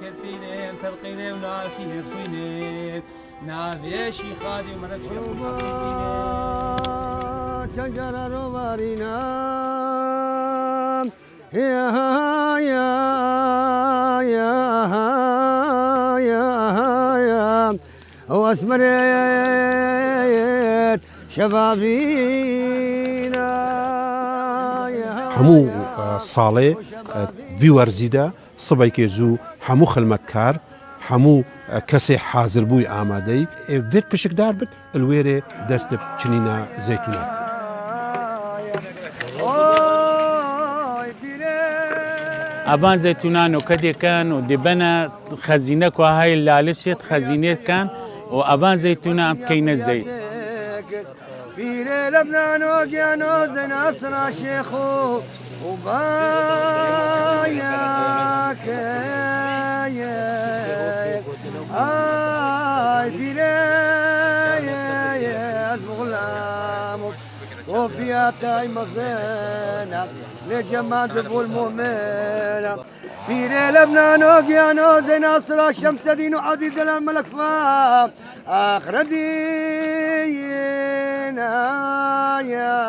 كرتيني تلقيني وناسي خويني نافيشي خادي ومنك شجر روارينا يا يا يا يا واسمريت شبابينا هەموو ساڵێ بیوەرزیدا سبەیکێ زوو هەموو خلمەتکار هەموو کەسێ حازر بووی ئامادەی بێت پشکدار بێت لوێرێ دەست چنینە زەیتونە ئەبان زەیتونان و کەدێکان و دێبەنە خەزینە کوهای لالشێت خەزینێتکان و ئەبان زەیتونە بکەینە زەیت فيري لبنان وقيانو زين أسرى شيخو وباياك هاي فيري غلامك وفياتي مغزينة لجماد والمؤمنة فيري لبنان وقيانو زين أسرى شمس دين وعزيز الملك فام آخر دينا يا